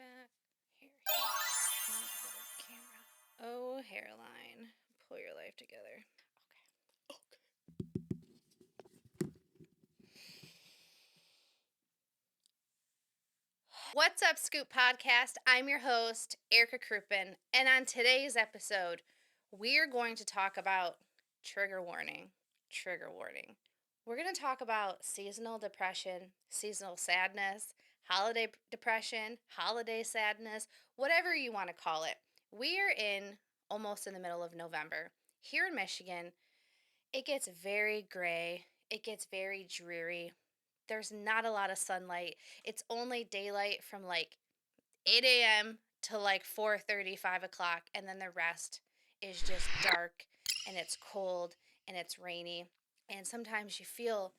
back. Here. Not a little camera. Oh, hairline. Pull your life together. Okay. What's up, Scoop Podcast? I'm your host, Erica Krupin, and on today's episode, we're going to talk about trigger warning. Trigger warning. We're going to talk about seasonal depression, seasonal sadness, holiday depression, holiday sadness, whatever you want to call it. We are almost in the middle of November. Here in Michigan, it gets very gray. It gets very dreary. There's not a lot of sunlight. It's only daylight from like 8 a.m. to like 4:30, 5 o'clock, and then the rest is just dark and it's cold and it's rainy. And sometimes you feel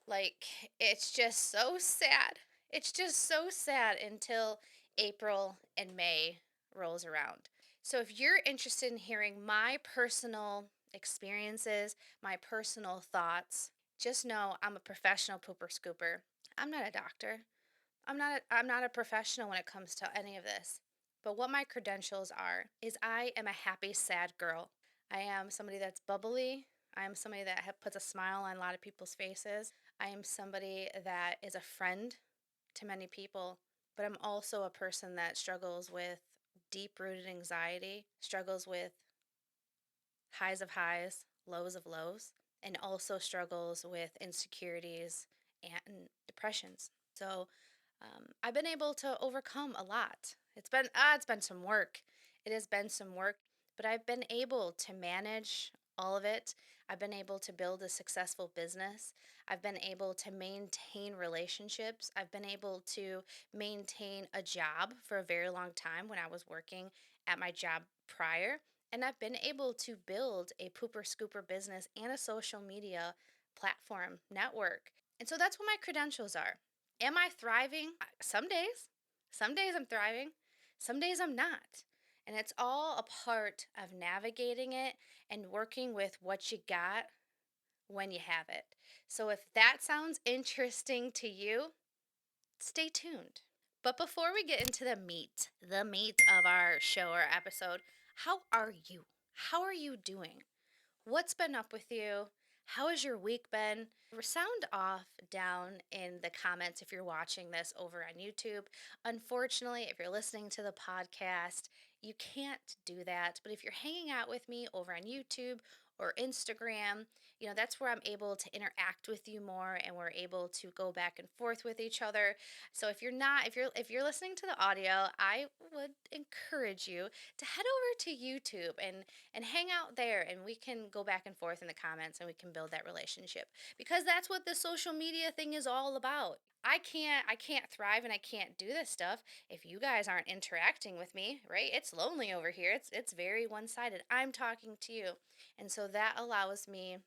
like it's just so sad. It's just so sad until April and May rolls around. So if you're interested in hearing my personal experiences, my personal thoughts, just know I'm a professional pooper scooper. I'm not a doctor. I'm not a professional when it comes to any of this. But what my credentials are is I am a happy, sad girl. I am somebody that's bubbly. I am somebody that puts a smile on a lot of people's faces. I am somebody that is a friend to many people, but I'm also a person that struggles with deep-rooted anxiety, struggles with highs of highs, lows of lows, and also struggles with insecurities and depressions. So I've been able to overcome a lot. It's been some work. It has been some work, but I've been able to manage all of it. I've been able to build a successful business. I've been able to maintain relationships. I've been able to maintain a job for a very long time when I was working at my job prior. And I've been able to build a pooper scooper business and a social media platform network. And so that's what my credentials are. Am I thriving? Some days. Some days I'm thriving. Some days I'm not. And it's all a part of navigating it and working with what you got when you have it. So if that sounds interesting to you, stay tuned. But before we get into the meat of our show or episode, how are you? How are you doing? What's been up with you? How has your week been? Sound off down in the comments if you're watching this over on YouTube. Unfortunately, if you're listening to the podcast, you can't do that. But if you're hanging out with me over on YouTube or Instagram, that's where I'm able to interact with you more and we're able to go back and forth with each other. So if you're listening to the audio, I would encourage you to head over to YouTube and hang out there and we can go back and forth in the comments and we can build that relationship because that's what the social media thing is all about. I can't thrive and I can't do this stuff if you guys aren't interacting with me, right? It's lonely over here. It's very one-sided. I'm talking to you. And so that allows me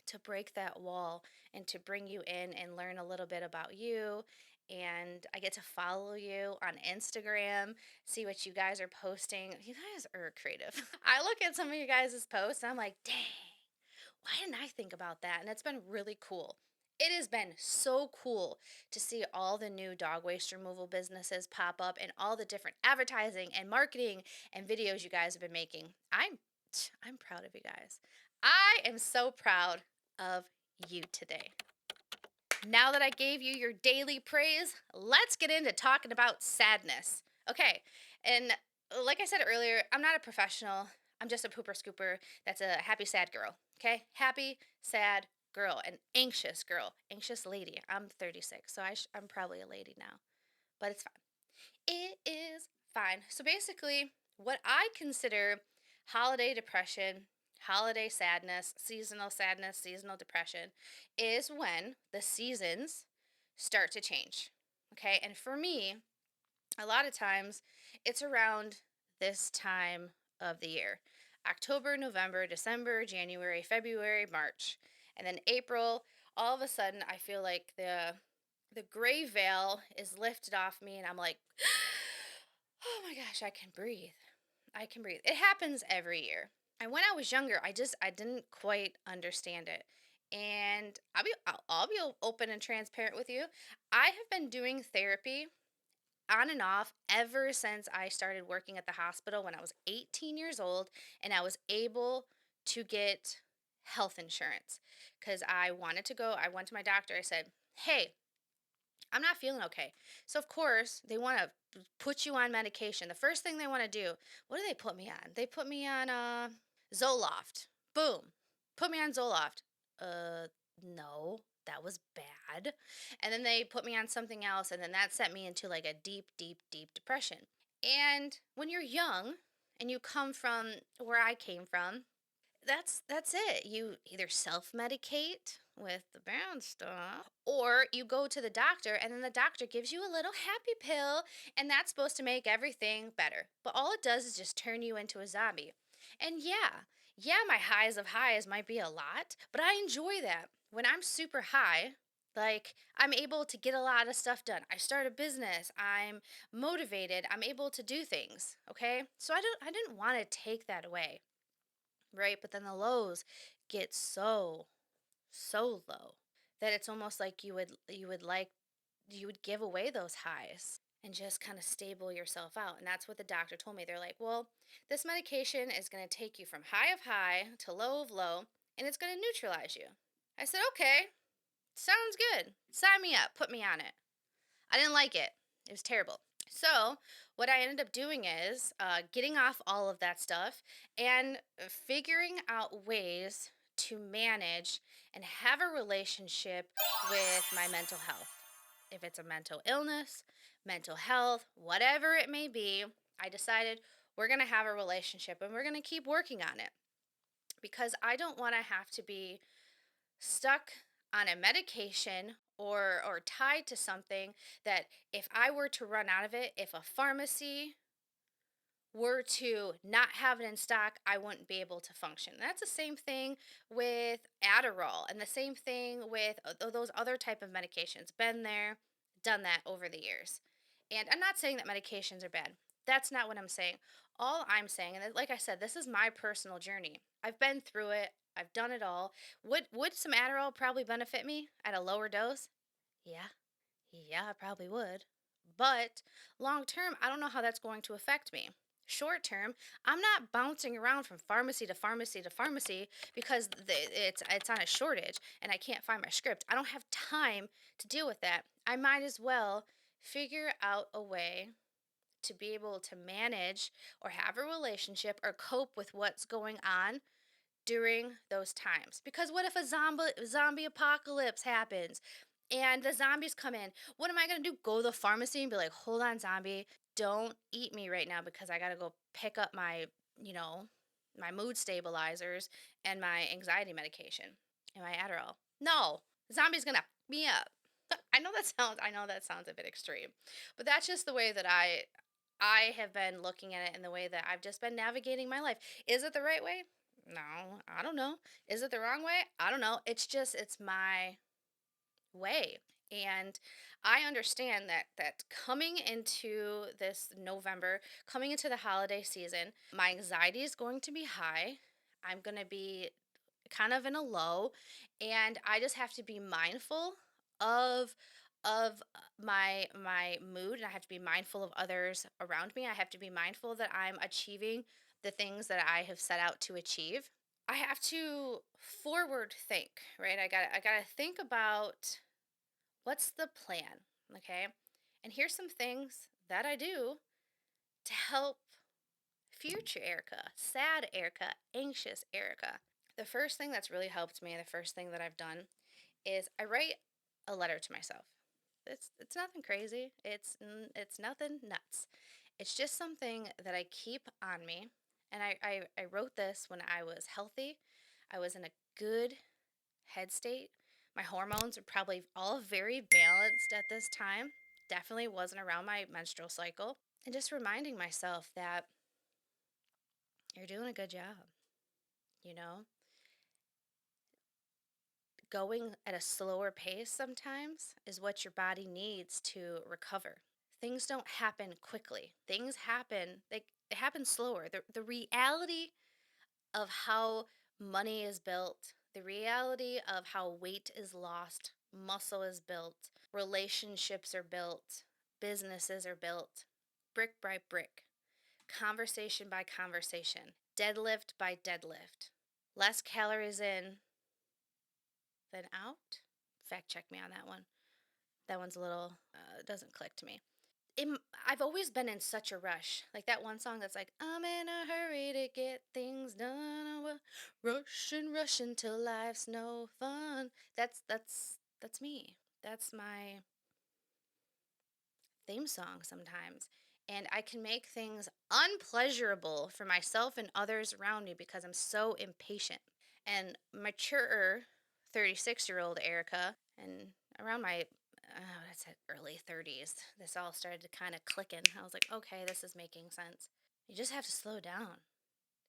to break that wall and to bring you in and learn a little bit about you. And I get to follow you on Instagram, see what you guys are posting. You guys are creative. I look at some of you guys' posts and I'm like, dang, why didn't I think about that? And it's been really cool. It has been so cool to see all the new dog waste removal businesses pop up and all the different advertising and marketing and videos you guys have been making. I'm proud of you guys. I am so proud of you today. Now that I gave you your daily praise, let's get into talking about sadness. Okay, and like I said earlier, I'm not a professional. I'm just a pooper scooper that's a happy, sad girl. Okay, happy, sad girl, an anxious lady. I'm 36, so I'm probably a lady now, but it's fine. It is fine. So basically, what I consider holiday depression, holiday sadness, seasonal depression is when the seasons start to change. Okay, and for me, a lot of times it's around this time of the year. October, November, December, January, February, March. And then April, all of a sudden I feel like the gray veil is lifted off me and I'm like, oh my gosh, I can breathe. I can breathe. It happens every year. And when I was younger, I didn't quite understand it. And I'll be open and transparent with you. I have been doing therapy on and off ever since I started working at the hospital when I was 18 years old and I was able to get health insurance because I wanted to go. I went to my doctor. I said, "Hey, I'm not feeling okay." So, of course, they want to put you on medication. The first thing they want to do, what do they put me on? They put me on Zoloft. Boom. Put me on Zoloft. Uh, no, that was bad. And then they put me on something else, and then that sent me into like a deep, deep, deep depression. And when you're young and you come from where I came from, that's it. You either self-medicate with the bad stuff or you go to the doctor and then the doctor gives you a little happy pill and that's supposed to make everything better. But all it does is just turn you into a zombie. And yeah, my highs of highs might be a lot, but I enjoy that. When I'm super high, like I'm able to get a lot of stuff done. I start a business. I'm motivated. I'm able to do things, okay? So I didn't want to take that away, right? But then the lows get so low that it's almost like you would give away those highs and just kind of stable yourself out. And that's what the doctor told me. They're like, "Well, this medication is going to take you from high of high to low of low and it's going to neutralize you." I said, "Okay, sounds good. Sign me up. Put me on it." I didn't like it. It was terrible. So, what I ended up doing is getting off all of that stuff and figuring out ways to manage and have a relationship with my mental health. If it's a mental illness, mental health, whatever it may be, I decided we're going to have a relationship and we're going to keep working on it because I don't want to have to be stuck on a medication or tied to something that if I were to run out of it, if a pharmacy were to not have it in stock, I wouldn't be able to function. That's the same thing with Adderall and the same thing with those other type of medications. Been there, done that over the years. And I'm not saying that medications are bad. That's not what I'm saying. All I'm saying, and like I said, this is my personal journey. I've been through it. I've done it all. Would some Adderall probably benefit me at a lower dose? Yeah. Yeah, it probably would. But long term, I don't know how that's going to affect me. Short term, I'm not bouncing around from pharmacy to pharmacy to pharmacy because it's on a shortage and I can't find my script. I don't have time to deal with that. I might as well figure out a way to be able to manage or have a relationship or cope with what's going on during those times. Because what if a zombie apocalypse happens and the zombies come in? What am I going to do? Go to the pharmacy and be like, "Hold on, zombie. Don't eat me right now because I got to go pick up my, you know, my mood stabilizers and my anxiety medication and my Adderall." No. The zombie's going to me up. I know that sounds a bit extreme. But that's just the way that I have been looking at it and the way that I've just been navigating my life. Is it the right way? No, I don't know. Is it the wrong way? I don't know. It's my way. And I understand that coming into this November, coming into the holiday season, my anxiety is going to be high. I'm going to be kind of in a low and I just have to be mindful of my mood and I have to be mindful of others around me. I have to be mindful that I'm achieving the things that I have set out to achieve. I have to forward think, right? I got to think about what's the plan, okay? And here's some things that I do to help future Erica, sad Erica, anxious Erica. The first thing that's really helped me, the first thing that I've done is I write a letter to myself. It's nothing crazy. It's nothing nuts. It's just something that I keep on me. And I wrote this when I was healthy. I was in a good head state. My hormones are probably all very balanced at this time. Definitely wasn't around my menstrual cycle. And just reminding myself that you're doing a good job, you know? Going at a slower pace sometimes is what your body needs to recover. Things don't happen quickly. Things happen, they happen slower. The reality of how money is built, the reality of how weight is lost, muscle is built, relationships are built, businesses are built brick by brick, conversation by conversation, deadlift by deadlift. Less calories in than out. Fact check me on that one. That one's a little, doesn't click to me. in, I've always been in such a rush. Like that one song that's like, I'm in a hurry to get things done. I will rush and rush until life's no fun. That's me. That's my theme song sometimes. And I can make things unpleasurable for myself and others around me because I'm so impatient. And mature 36-year-old Erica, and around my that's at early 30s, this all started to kind of click in. I was like, okay, this is making sense. You just have to slow down.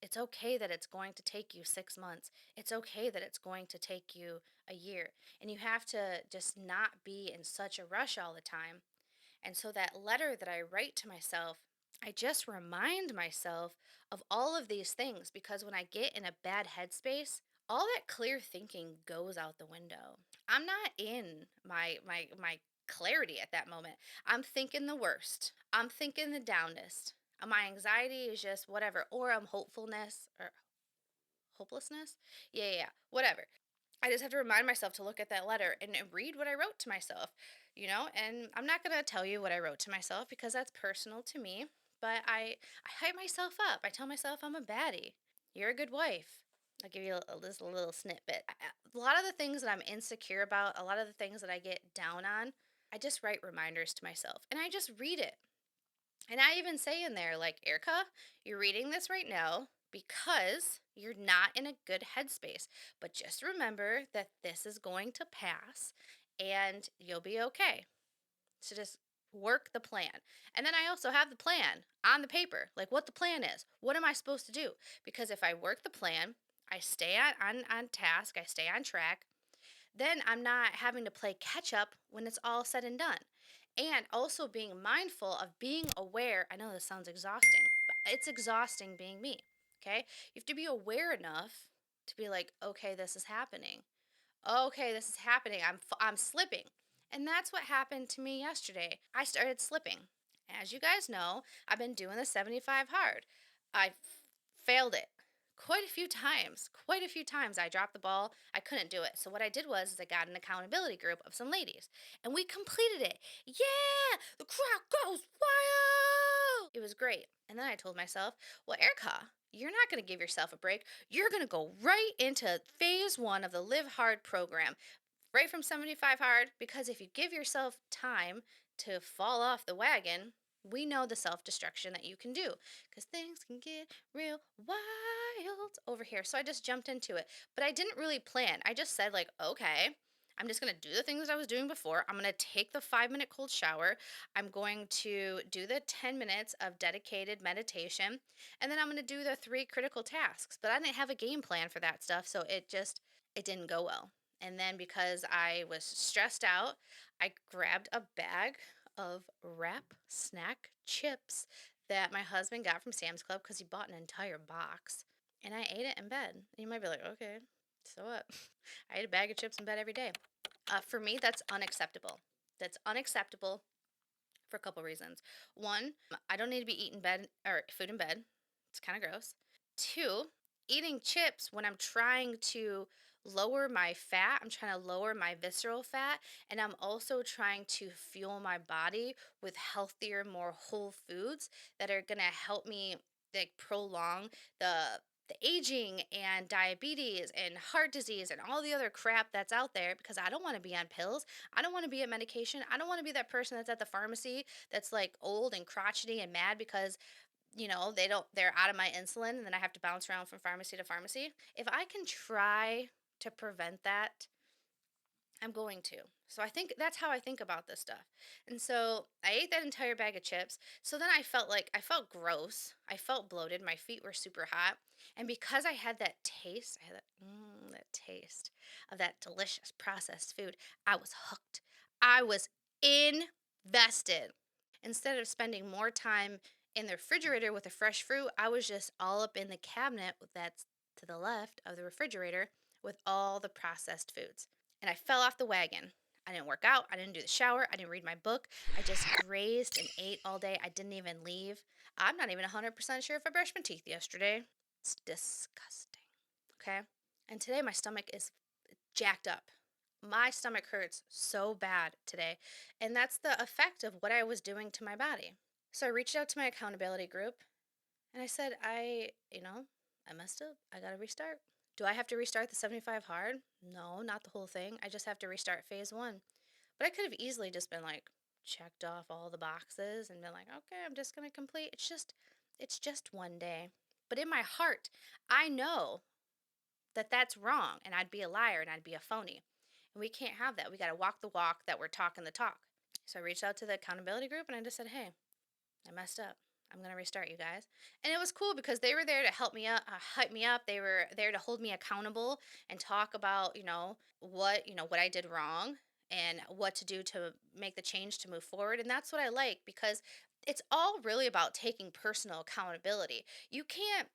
It's okay that it's going to take you 6 months. It's okay that it's going to take you a year. And you have to just not be in such a rush all the time. And so that letter that I write to myself, I just remind myself of all of these things because when I get in a bad headspace, all that clear thinking goes out the window. I'm not in my clarity at that moment. I'm thinking the worst. I'm thinking the downest. My anxiety is just whatever, or I'm hopefulness or hopelessness. Yeah, whatever. I just have to remind myself to look at that letter and read what I wrote to myself, and I'm not going to tell you what I wrote to myself because that's personal to me, but I hype myself up. I tell myself I'm a baddie. You're a good wife. I'll give you this little snippet. A lot of the things that I'm insecure about, a lot of the things that I get down on, I just write reminders to myself and I just read it. And I even say in there, like, Erica, you're reading this right now because you're not in a good headspace. But just remember that this is going to pass and you'll be okay. So just work the plan. And then I also have the plan on the paper, like what the plan is. What am I supposed to do? Because if I work the plan, I stay on task, I stay on track, then I'm not having to play catch up when it's all said and done. And also being mindful of being aware. I know this sounds exhausting, but it's exhausting being me. Okay. You have to be aware enough to be like, okay, this is happening. Okay, this is happening. I'm slipping. And that's what happened to me yesterday. I started slipping. As you guys know, I've been doing the 75 hard. I failed it quite a few times. Quite a few times I dropped the ball. I couldn't do it. So what I did was is I got an accountability group of some ladies and we completed it. Yeah, the crowd goes wild. It was great. And then I told myself, well, Erica, you're not going to give yourself a break. You're going to go right into phase 1 of the Live Hard program, right from 75 hard, because if you give yourself time to fall off the wagon, we know the self destruction that you can do because things can get real wild over here. So I just jumped into it, but I didn't really plan. I just said, like, okay, I'm just going to do the things I was doing before. I'm going to take the 5-minute cold shower. I'm going to do the 10 minutes of dedicated meditation. And then I'm going to do the 3 critical tasks. But I didn't have a game plan for that stuff. So it didn't go well. And then because I was stressed out, I grabbed a bag of wrap snack chips that my husband got from Sam's Club because he bought an entire box. And I ate it in bed. And you might be like, okay, so what? I ate a bag of chips in bed every day. For me, that's unacceptable. That's unacceptable for a couple reasons. One, I don't need to be eating bed or food in bed. It's kind of gross. Two, eating chips when I'm trying to lower my fat, I'm trying to lower my visceral fat, and I'm also trying to fuel my body with healthier, more whole foods that are going to help me like prolong the aging and diabetes and heart disease and all the other crap that's out there because I don't want to be on pills. I don't want to be on medication. I don't want to be that person that's at the pharmacy that's like old and crotchety and mad because they're out of my insulin and then I have to bounce around from pharmacy to pharmacy. If I can try to prevent that, I'm going to. So I think that's how I think about this stuff. And so I ate that entire bag of chips. So then I felt gross. I felt bloated. My feet were super hot. And because I had that taste, I had that taste of that delicious processed food, I was hooked. I was invested. Instead of spending more time in the refrigerator with the fresh fruit, I was just all up in the cabinet that's to the left of the refrigerator with all the processed foods. And I fell off the wagon. I didn't work out. I didn't do the shower. I didn't read my book. I just grazed and ate all day. I didn't even leave. I'm not even 100% sure if I brushed my teeth yesterday. It's disgusting. Okay. And today my stomach is jacked up. My stomach hurts so bad today. And that's the effect of what I was doing to my body. So I reached out to my accountability group and I said, I messed up. I got to restart. Do I have to restart the 75 hard? No, not the whole thing. I just have to restart phase one. But I could have easily just been like, checked off all the boxes and been like, okay, I'm just going to complete. It's just one day. But in my heart, I know that that's wrong and I'd be a liar and I'd be a phony. And we can't have that. We got to walk the walk that we're talking the talk. So I reached out to the accountability group and I just said, hey, I messed up. I'm going to restart, you guys. And it was cool because they were there to help me up, hype me up. They were there to hold me accountable and talk about, what I did wrong and what to do to make the change to move forward. And that's what I like because it's all really about taking personal accountability. You can't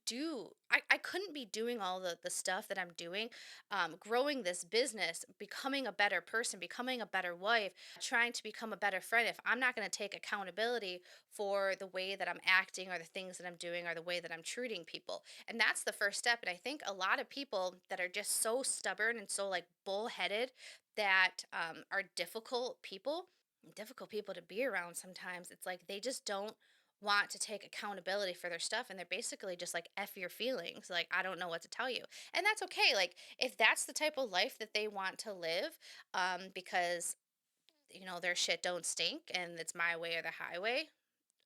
do I couldn't be doing all the stuff that I'm doing, growing this business, becoming a better person, becoming a better wife, trying to become a better friend if I'm not going to take accountability for the way that I'm acting or the things that I'm doing or the way that I'm treating people. And that's the first step. And I think a lot of people that are just so stubborn and so like bullheaded that are difficult people to be around sometimes. It's like they just don't want to take accountability for their stuff and they're basically just like F your feelings, like I don't know what to tell you. And that's okay. Like if that's the type of life that they want to live, because their shit don't stink and it's my way or the highway,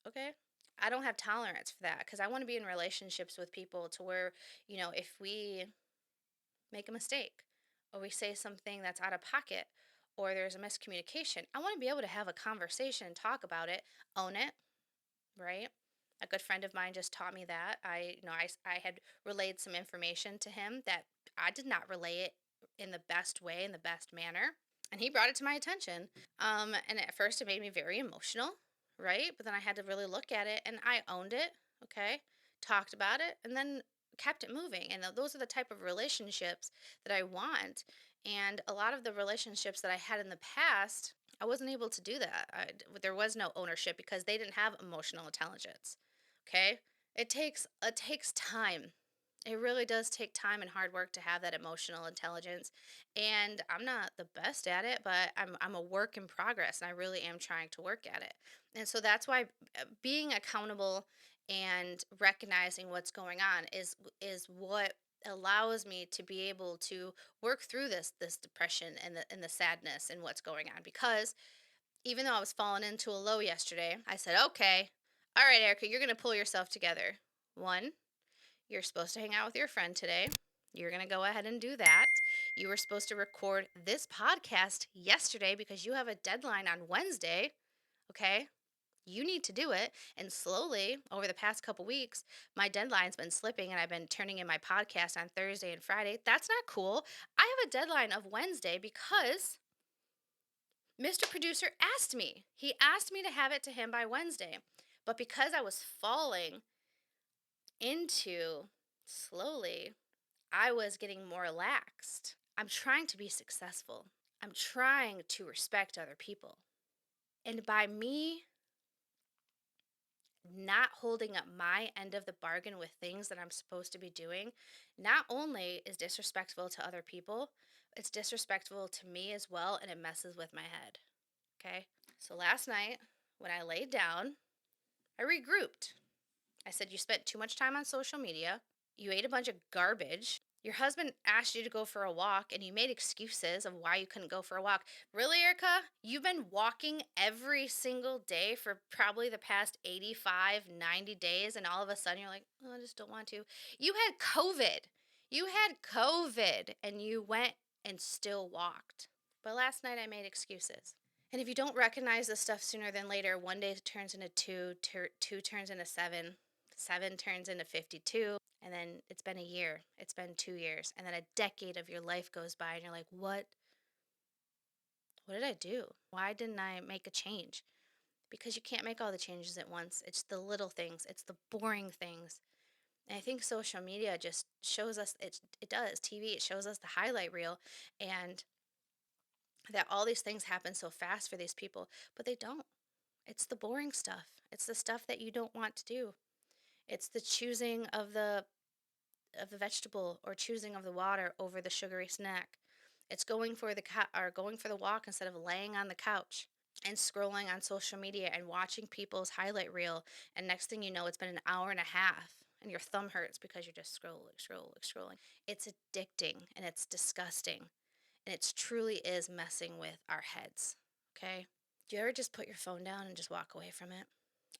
okay. I don't have tolerance for that because I want to be in relationships with people to where, if we make a mistake or we say something that's out of pocket or there's a miscommunication, I want to be able to have a conversation, talk about it, own it, right? A good friend of mine just taught me that. I had relayed some information to him that I did not relay it in the best way, in the best manner. And he brought it to my attention. And at first it made me very emotional, right? But then I had to really look at it and I owned it, okay? Talked about it and then kept it moving. And those are the type of relationships that I want. And a lot of the relationships that I had in the past, I wasn't able to do that. There was no ownership because they didn't have emotional intelligence. Okay? It takes time. It really does take time and hard work to have that emotional intelligence. And I'm not the best at it, but I'm a work in progress and I really am trying to work at it. And so that's why being accountable and recognizing what's going on is what allows me to be able to work through this depression and the sadness and what's going on, because even though I was falling into a low yesterday, I said, okay, all right, Erica, you're going to pull yourself together. One, you're supposed to hang out with your friend today. You're going to go ahead and do that. You were supposed to record this podcast yesterday because you have a deadline on Wednesday. Okay. You need to do it. And slowly, over the past couple weeks, my deadline's been slipping and I've been turning in my podcast on Thursday and Friday. That's not cool. I have a deadline of Wednesday because Mr. Producer asked me. He asked me to have it to him by Wednesday. But because I was falling into slowly, I was getting more relaxed. I'm trying to be successful. I'm trying to respect other people. And by me not holding up my end of the bargain with things that I'm supposed to be doing, not only is disrespectful to other people, it's disrespectful to me as well, and it messes with my head. Okay? So last night, when I laid down, I regrouped. I said, you spent too much time on social media. You ate a bunch of garbage. Your husband asked you to go for a walk and you made excuses of why you couldn't go for a walk. Really, Erica? You've been walking every single day for probably the past 85, 90 days, and all of a sudden you're like, oh, I just don't want to. You had COVID. You had COVID and you went and still walked. But last night I made excuses. And if you don't recognize this stuff sooner than later, one day turns into two, two turns into seven, seven turns into 52, and then it's been a year, it's been 2 years, and then a decade of your life goes by, and you're like, what did I do? Why didn't I make a change? Because you can't make all the changes at once. It's the little things, it's the boring things. And I think social media just shows us, it does, TV, it shows us the highlight reel, and that all these things happen so fast for these people, but they don't. It's the boring stuff. It's the stuff that you don't want to do. It's the choosing of the vegetable or choosing of the water over the sugary snack. It's going for the or going for the walk instead of laying on the couch and scrolling on social media and watching people's highlight reel, and next thing you know it's been an hour and a half and your thumb hurts because you're just scrolling. It's addicting and it's disgusting, and it truly is messing with our heads. Okay? Do you ever just put your phone down and just walk away from it?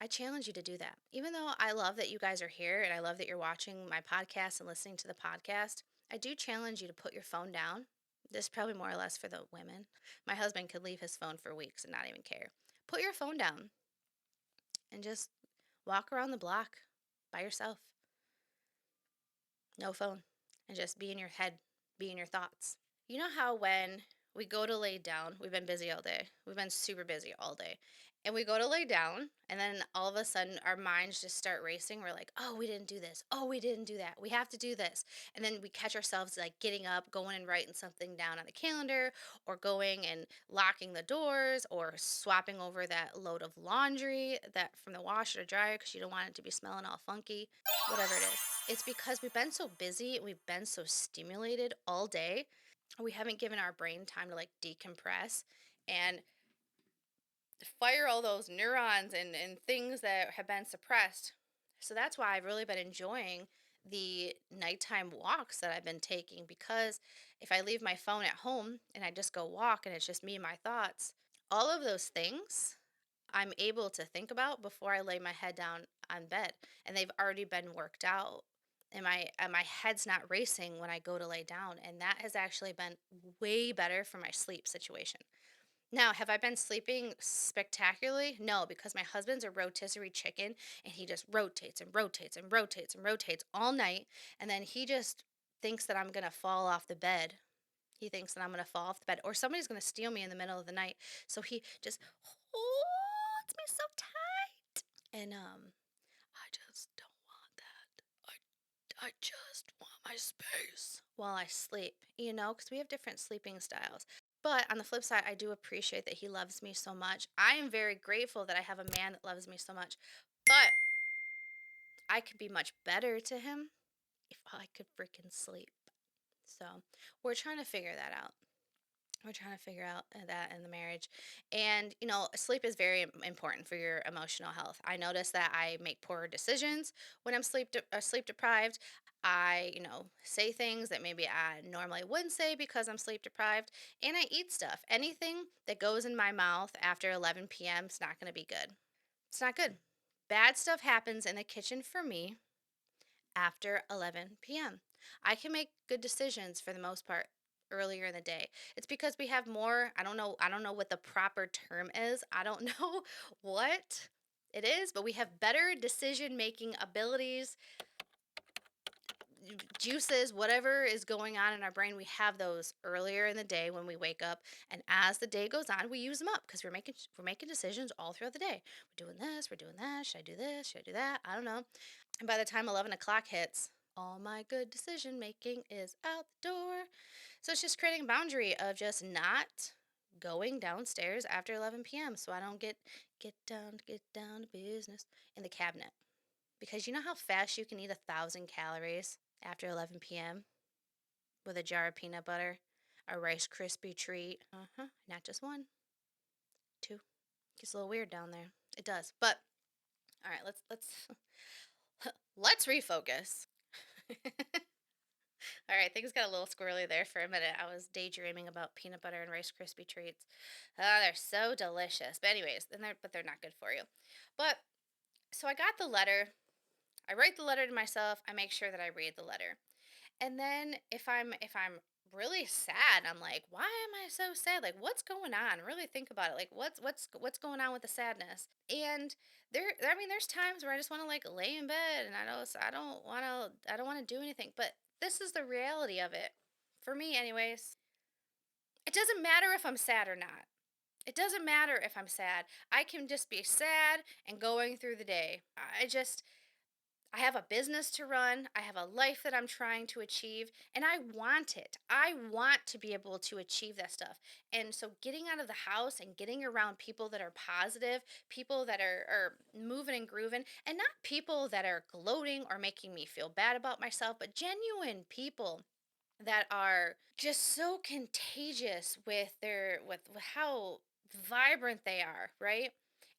I challenge you to do that. Even though I love that you guys are here and I love that you're watching my podcast and listening to the podcast, I do challenge you to put your phone down. This is probably more or less for the women. My husband could leave his phone for weeks and not even care. Put your phone down and just walk around the block by yourself. No phone. And just be in your head, be in your thoughts. You know how when we go to lay down, we've been busy all day. We've been super busy all day. And we go to lay down, and then all of a sudden our minds just start racing. We're like, oh, we didn't do this. Oh, we didn't do that. We have to do this. And then we catch ourselves like getting up, going and writing something down on the calendar, or going and locking the doors, or swapping over that load of laundry that from the washer to dryer because you don't want it to be smelling all funky, whatever it is. It's because we've been so busy, we've been so stimulated all day, we haven't given our brain time to like decompress and fire all those neurons and things that have been suppressed. So that's why I've really been enjoying the nighttime walks that I've been taking, because if I leave my phone at home and I just go walk and it's just me and my thoughts, all of those things I'm able to think about before I lay my head down on bed, and they've already been worked out. And my head's not racing when I go to lay down, and that has actually been way better for my sleep situation. Now, have I been sleeping spectacularly? No, because my husband's a rotisserie chicken and he just rotates and rotates and rotates and rotates all night, and then he just thinks that I'm going to fall off the bed. He thinks that I'm going to fall off the bed or somebody's going to steal me in the middle of the night. So he just holds me so tight. And I just don't want that. I just want my space while I sleep, because we have different sleeping styles. But on the flip side, I do appreciate that he loves me so much. I am very grateful that I have a man that loves me so much. But I could be much better to him if I could freaking sleep. So we're trying to figure that out. We're trying to figure out that in the marriage. And, sleep is very important for your emotional health. I notice that I make poorer decisions when I'm sleep deprived. I, say things that maybe I normally wouldn't say because I'm sleep deprived. And I eat stuff. Anything that goes in my mouth after 11 p.m. is not going to be good. It's not good. Bad stuff happens in the kitchen for me after 11 p.m. I can make good decisions for the most part earlier in the day. It's because we have more, I don't know what the proper term is. I don't know what it is, but we have better decision making abilities, juices, whatever is going on in our brain. We have those earlier in the day when we wake up, and as the day goes on, we use them up because we're making decisions all throughout the day. We're doing this, we're doing that. Should I do this? Should I do that? I don't know. And by the time 11 o'clock hits, all my good decision making is out the door. So it's just creating a boundary of just not going downstairs after 11 p.m. so I don't get down to business in the cabinet. Because you know how fast you can eat 1,000 calories after 11 p.m. with a jar of peanut butter, a Rice Krispie treat. Not just one, two. Gets a little weird down there. It does. But all right, let's refocus. All right, things got a little squirrely there for a minute. I was daydreaming about peanut butter and Rice Krispie treats. Oh, they're so delicious. But anyways, they're not good for you. But so I got the letter. I write the letter to myself. I make sure that I read the letter. And then if I'm really sad, I'm like, why am I so sad? Like, what's going on? Really think about it. Like, what's going on with the sadness? And there's times where I just want to like lay in bed and I don't want to do anything. But this is the reality of it. For me, anyways, it doesn't matter if I'm sad or not. It doesn't matter if I'm sad. I can just be sad and going through the day. I have a business to run. I have a life that I'm trying to achieve, and I want it. I want to be able to achieve that stuff. And so, getting out of the house and getting around people that are positive, people that are moving and grooving, and not people that are gloating or making me feel bad about myself, but genuine people that are just so contagious with with how vibrant they are, right?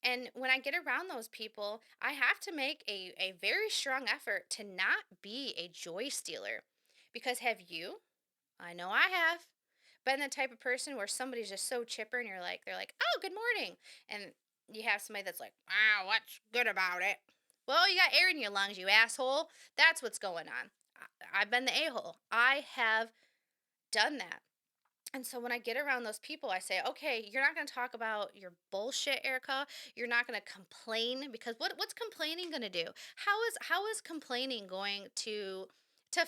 And when I get around those people, I have to make a very strong effort to not be a joy stealer. Because have you, I know I have, been the type of person where somebody's just so chipper and they're like, oh, good morning. And you have somebody that's like, ah, what's good about it? Well, you got air in your lungs, you asshole. That's what's going on. I've been the a hole. I have done that. And so when I get around those people, I say, okay, you're not going to talk about your bullshit, Erica. You're not going to complain because what's complaining going to do? How is complaining going to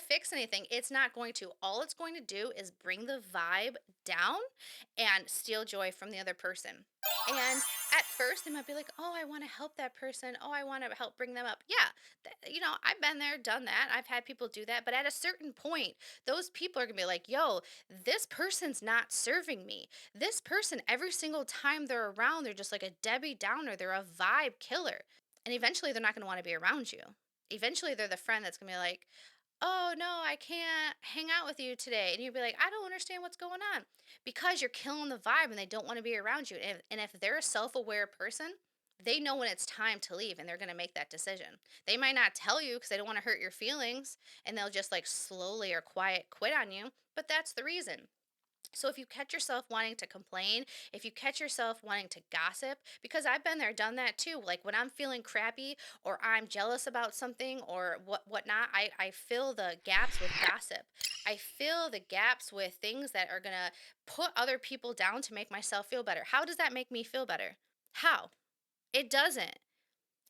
fix anything? It's not going to. All it's going to do is bring the vibe down and steal joy from the other person. And at first, they might be like, "Oh, I want to help that person. Oh, I want to help bring them up." Yeah, I've been there, done that. I've had people do that. But at a certain point, those people are gonna be like, "Yo, this person's not serving me. This person, every single time they're around, they're just like a Debbie Downer. They're a vibe killer, and eventually, they're not gonna want to be around you. Eventually, they're the friend that's gonna be like, oh no, I can't hang out with you today. And you'd be like, I don't understand what's going on. Because you're killing the vibe and they don't want to be around you. And if they're a self aware person, they know when it's time to leave and they're going to make that decision. They might not tell you because they don't want to hurt your feelings and they'll just like slowly or quiet quit on you. But that's the reason. So if you catch yourself wanting to complain, if you catch yourself wanting to gossip, because I've been there, done that too. Like when I'm feeling crappy or I'm jealous about something or whatnot, I fill the gaps with gossip. I fill the gaps with things that are gonna put other people down to make myself feel better. How does that make me feel better? How? It doesn't.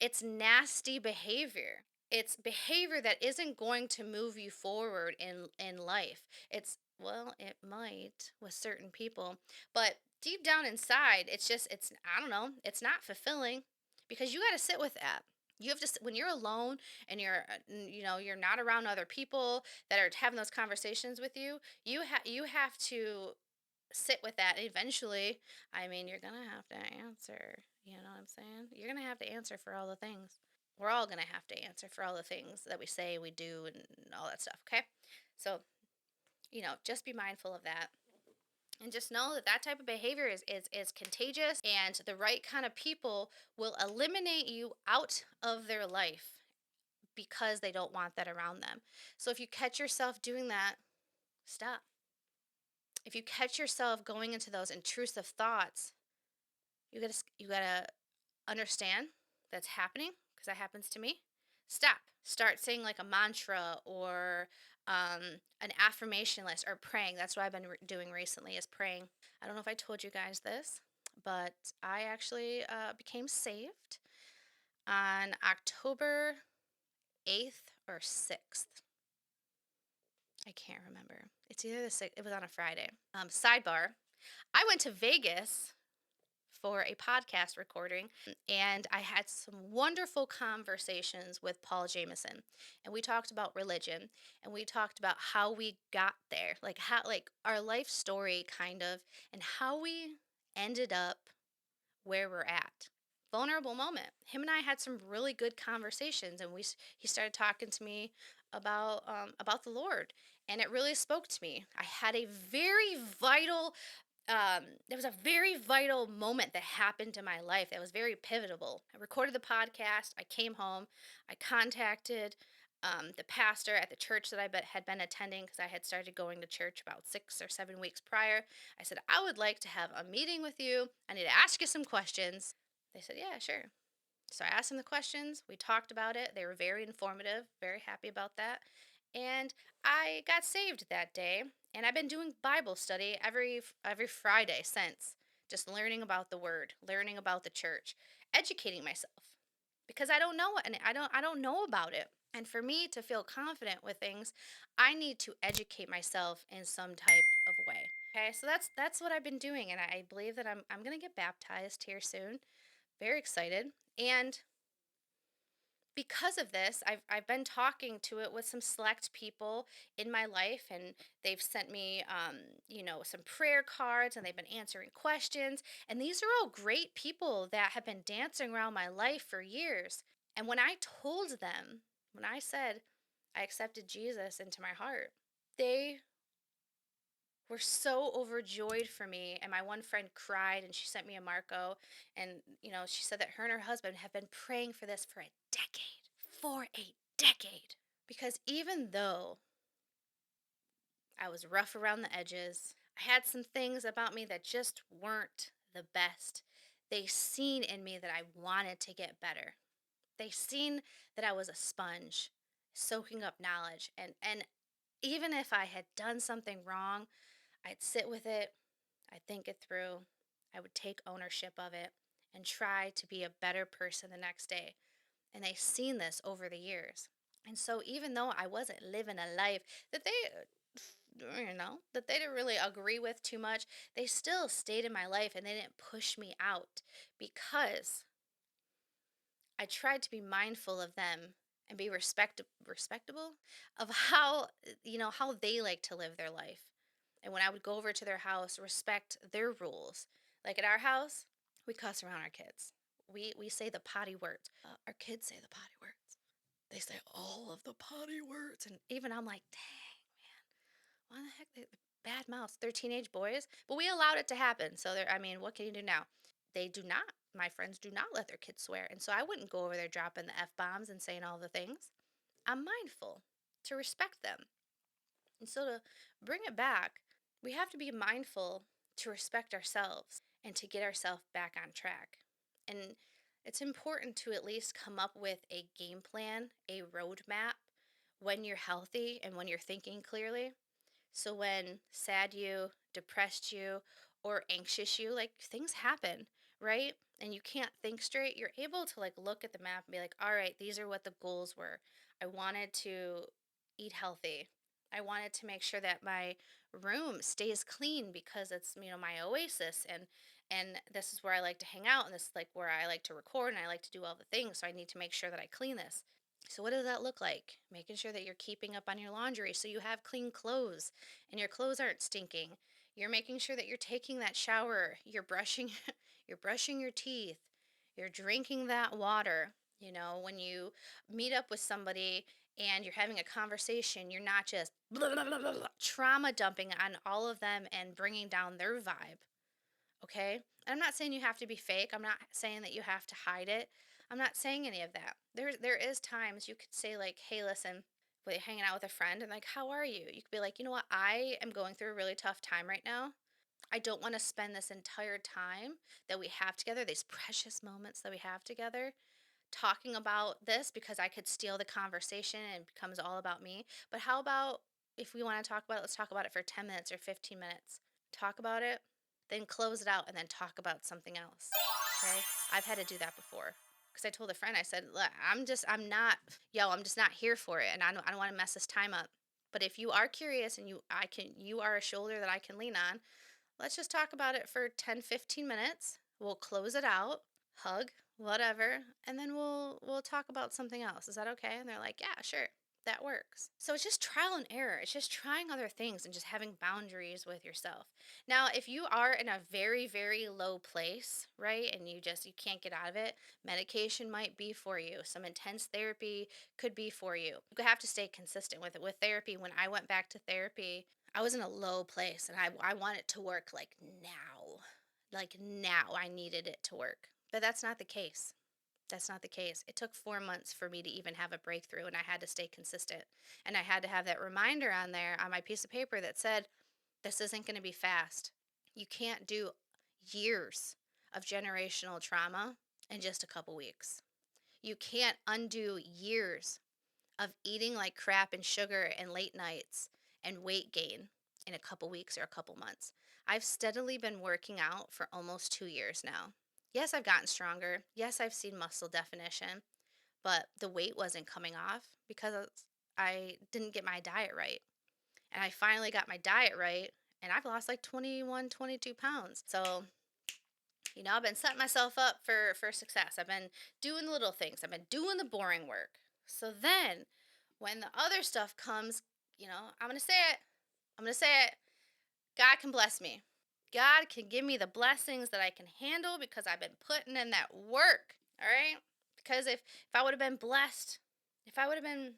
It's nasty behavior. It's behavior that isn't going to move you forward in life. It's well, it might with certain people, but deep down inside, it's I don't know, it's not fulfilling because you got to sit with that. You have to when you're alone and you're not around other people that are having those conversations with you. You have to sit with that. Eventually, I mean, you're going to have to answer. You know what I'm saying? You're going to have to answer for all the things. We're all going to have to answer for all the things that we say, we do, and all that stuff. Okay. So, just be mindful of that. And just know that that type of behavior is contagious, and the right kind of people will eliminate you out of their life because they don't want that around them. So, if you catch yourself doing that, stop. If you catch yourself going into those intrusive thoughts, you gotta understand that's happening because that happens to me. Stop. Start saying like a mantra or an affirmation list or praying. That's what I've been doing recently is praying. I don't know if I told you guys this, but I actually became saved on October 8th or 6th. I can't remember. It's either the 6th. It was on a Friday. Sidebar. I went to Vegas for a podcast recording, and I had some wonderful conversations with Paul Jameson. And we talked about religion, and we talked about how we got there, like how like our life story kind of, and how we ended up where we're at. Vulnerable moment. Him and I had some really good conversations, and he started talking to me about the Lord, and it really spoke to me. I had a very vital there was a very vital moment that happened in my life that was very pivotal. I recorded the podcast. I came home. I contacted the pastor at the church that had been attending because I had started going to church about 6 or 7 weeks prior. I said, I would like to have a meeting with you. I need to ask you some questions. They said, yeah, sure. So I asked them the questions. We talked about it. They were very informative, very happy about that. And I got saved that day. And I've been doing Bible study every Friday since, just learning about the word, learning about the church, educating myself because I don't know it and I don't know about it. And for me to feel confident with things, I need to educate myself in some type of way. Okay? So that's what I've been doing and I believe that I'm going to get baptized here soon. Very excited. And because of this, I've been talking to it with some select people in my life, and they've sent me, some prayer cards, and they've been answering questions. And these are all great people that have been dancing around my life for years. And when I told them, when I said I accepted Jesus into my heart, they were so overjoyed for me. And my one friend cried, and she sent me a Marco. And, she said that her and her husband have been praying for this for a decade. For a decade. Because even though I was rough around the edges, I had some things about me that just weren't the best. They seen in me that I wanted to get better. They seen that I was a sponge, soaking up knowledge. And even if I had done something wrong, I'd sit with it, I'd think it through, I would take ownership of it, and try to be a better person the next day. And they've seen this over the years. And so even though I wasn't living a life that that they didn't really agree with too much, they still stayed in my life and they didn't push me out because I tried to be mindful of them and be respectable of how they like to live their life. And when I would go over to their house, respect their rules. Like at our house, we cuss around our kids. We say the potty words. Our kids say the potty words. They say all of the potty words, and even I'm like, dang, why the heck they bad mouths? They're teenage boys, but we allowed it to happen. So I mean, what can you do now? They do not. My friends do not let their kids swear, and so I wouldn't go over there dropping the f bombs and saying all the things. I'm mindful to respect them, and so to bring it back, we have to be mindful to respect ourselves and to get ourselves back on track. And it's important to at least come up with a game plan, a roadmap when you're healthy and when you're thinking clearly. So when sad you, depressed you, or anxious you, like things happen, right? And you can't think straight, you're able to like look at the map and be like, all right, these are what the goals were. I wanted to eat healthy. I wanted to make sure that my room stays clean because it's, my oasis, and this is where I like to hang out, and this is like where I like to record, and I like to do all the things. So I need to make sure that I clean this. So, what does that look like? Making sure that you're keeping up on your laundry so you have clean clothes and your clothes aren't stinking. You're making sure that you're taking that shower, you're brushing you're brushing your teeth, you're drinking that water. When you meet up with somebody and you're having a conversation, you're not just trauma dumping on all of them and bringing down their vibe. Okay? And I'm not saying you have to be fake. I'm not saying that you have to hide it. I'm not saying any of that. There is times you could say like, "Hey, listen, we're hanging out with a friend and like, how are you?" You could be like, "You know what? I am going through a really tough time right now. I don't want to spend this entire time that we have together, these precious moments that we have together, talking about this because I could steal the conversation and it becomes all about me. But how about if we want to talk about it, let's talk about it for 10 minutes or 15 minutes. Talk about it, then close it out and then talk about something else." Okay? I've had to do that before. Because I told a friend, I said, "Look, I'm just not here for it. And I don't want to mess this time up. But if you are curious and you are a shoulder that I can lean on, let's just talk about it for 10, 15 minutes. We'll close it out, hug, whatever, and then we'll talk about something else. Is that okay?" And they're like, "Yeah, sure. That works." So it's just trial and error. It's just trying other things and just having boundaries with yourself. Now, if you are in a very, very low place, right, and you can't get out of it, medication might be for you. Some intense therapy could be for you. You have to stay consistent with it. With therapy, when I went back to therapy, I was in a low place and I want it to work like now. Like now I needed it to work. But that's not the case. That's not the case. It took 4 months for me to even have a breakthrough, and I had to stay consistent. And I had to have that reminder on there on my piece of paper that said, this isn't going to be fast. You can't do years of generational trauma in just a couple weeks. You can't undo years of eating like crap and sugar and late nights and weight gain in a couple weeks or a couple months. I've steadily been working out for almost 2 years now. Yes, I've gotten stronger. Yes, I've seen muscle definition, but the weight wasn't coming off because I didn't get my diet right. And I finally got my diet right, and I've lost like 21, 22 pounds. So I've been setting myself up for success. I've been doing the little things. I've been doing the boring work. So then when the other stuff comes, I'm going to say it. I'm going to say it. God can bless me. God can give me the blessings that I can handle because I've been putting in that work. All right? Because if I would have been blessed, if I would have been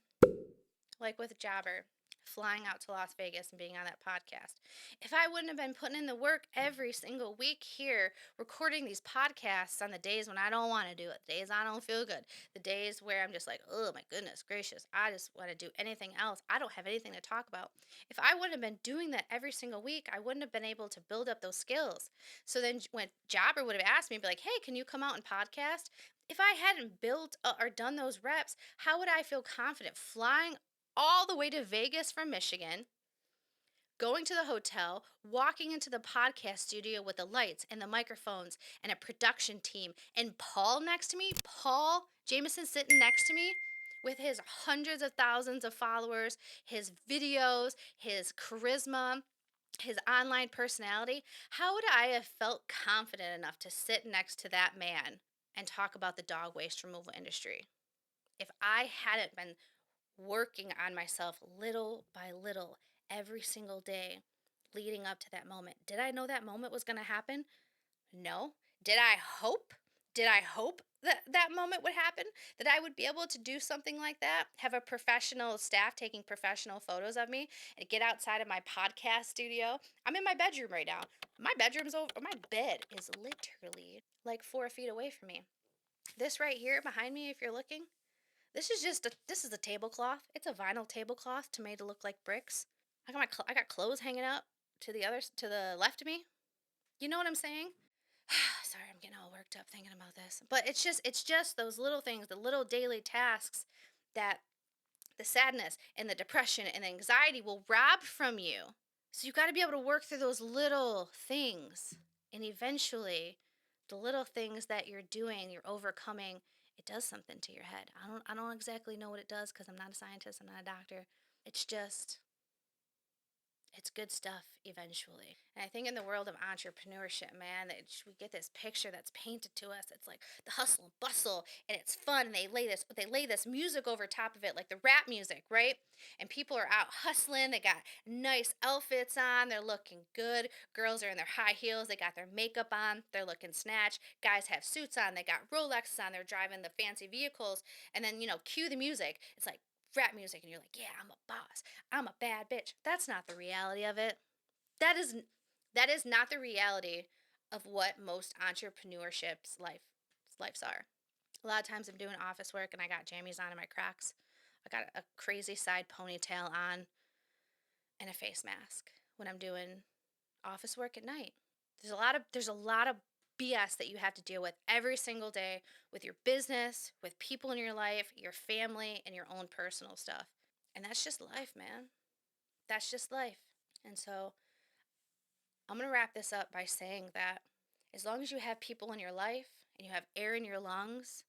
like with Jobber, flying out to Las Vegas and being on that podcast. If I wouldn't have been putting in the work every single week here, recording these podcasts on the days when I don't want to do it, the days I don't feel good, the days where I'm just like, oh my goodness gracious, I just want to do anything else. I don't have anything to talk about. If I wouldn't have been doing that every single week, I wouldn't have been able to build up those skills. So then when Jobber would have asked me, be like, hey, can you come out and podcast? If I hadn't built or done those reps, how would I feel confident flying all the way to Vegas from Michigan, going to the hotel, walking into the podcast studio with the lights and the microphones and a production team, and Paul next to me, Paul Jameson sitting next to me with his hundreds of thousands of followers, his videos, his charisma, his online personality? How would I have felt confident enough to sit next to that man and talk about the dog waste removal industry if I hadn't been working on myself little by little every single day leading up to that moment? Did I know that moment was going to happen? No. Did I hope? Did I hope that that moment would happen? That I would be able to do something like that? Have a professional staff taking professional photos of me and get outside of my podcast studio? I'm in my bedroom right now. My bedroom's over, my bed is literally like 4 feet away from me. This right here behind me, if you're looking, this is a tablecloth. It's a vinyl tablecloth to made to look like bricks. I got clothes hanging up to the left of me. You know what I'm saying? Sorry, I'm getting all worked up thinking about this. But it's just those little things, the little daily tasks that the sadness and the depression and the anxiety will rob from you. So you got to be able to work through those little things. And eventually, the little things that you're doing, you're overcoming, it does something to your head. I don't exactly know what it does cuz I'm not a scientist, I'm not a doctor. It's just it's good stuff eventually. And I think in the world of entrepreneurship, man, that we get this picture that's painted to us. It's like the hustle and bustle, and it's fun. And they lay this music over top of it, like the rap music, right? And people are out hustling. They got nice outfits on. They're looking good. Girls are in their high heels. They got their makeup on. They're looking snatched. Guys have suits on. They got Rolexes on. They're driving the fancy vehicles. And then cue the music. It's like rap music, and you're like, yeah, I'm a boss. I'm a bad bitch. That's not the reality of it. That is that is not the reality of what most entrepreneurships lives are. A lot of times I'm doing office work and I got jammies on in my Crocs. I got a crazy side ponytail on and a face mask when I'm doing office work at night. There's a lot of BS that you have to deal with every single day with your business, with people in your life, your family, and your own personal stuff. And that's just life, man. That's just life. And so I'm going to wrap this up by saying that as long as you have people in your life and you have air in your lungs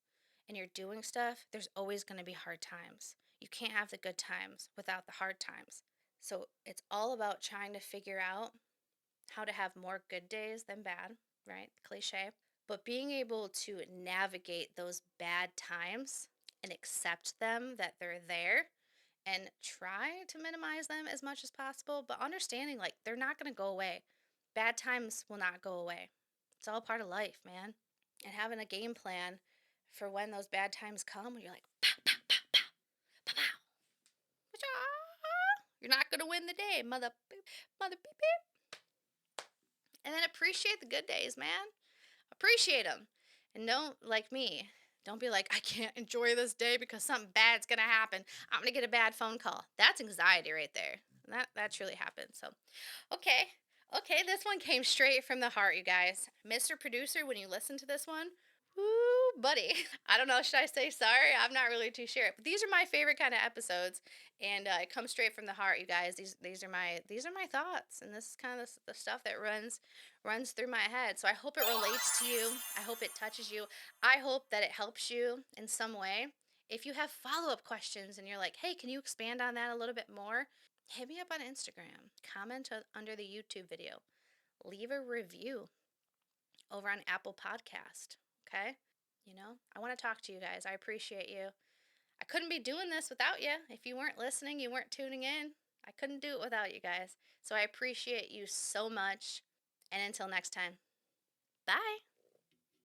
and you're doing stuff, there's always going to be hard times. You can't have the good times without the hard times. So it's all about trying to figure out how to have more good days than bad, right? Cliche. But being able to navigate those bad times and accept them that they're there and try to minimize them as much as possible, but understanding like they're not going to go away. Bad times will not go away. It's all part of life, man. And having a game plan for when those bad times come, you're like, pow, pow, pow, pow, pow, pow. You're not going to win the day, mother beep, beep. And then appreciate the good days, man. Appreciate them. And don't, like me, don't be like, I can't enjoy this day because something bad's going to happen. I'm going to get a bad phone call. That's anxiety right there. That truly happens. So, okay. Okay, this one came straight from the heart, you guys. Mr. Producer, when you listen to this one, woo, buddy. I don't know, should I say sorry? I'm not really too sure. But these are my favorite kind of episodes, and it comes straight from the heart, you guys. These are my thoughts, and this is kind of the stuff that runs through my head. So I hope it relates to you. I hope it touches you. I hope that it helps you in some way. If you have follow-up questions and you're like, hey, can you expand on that a little bit more? Hit me up on Instagram. Comment under the YouTube video. Leave a review. over on Apple Podcast. Okay? I want to talk to you guys. I appreciate you. I couldn't be doing this without you. If you weren't listening, you weren't tuning in. I couldn't do it without you guys. So I appreciate you so much. And until next time, bye.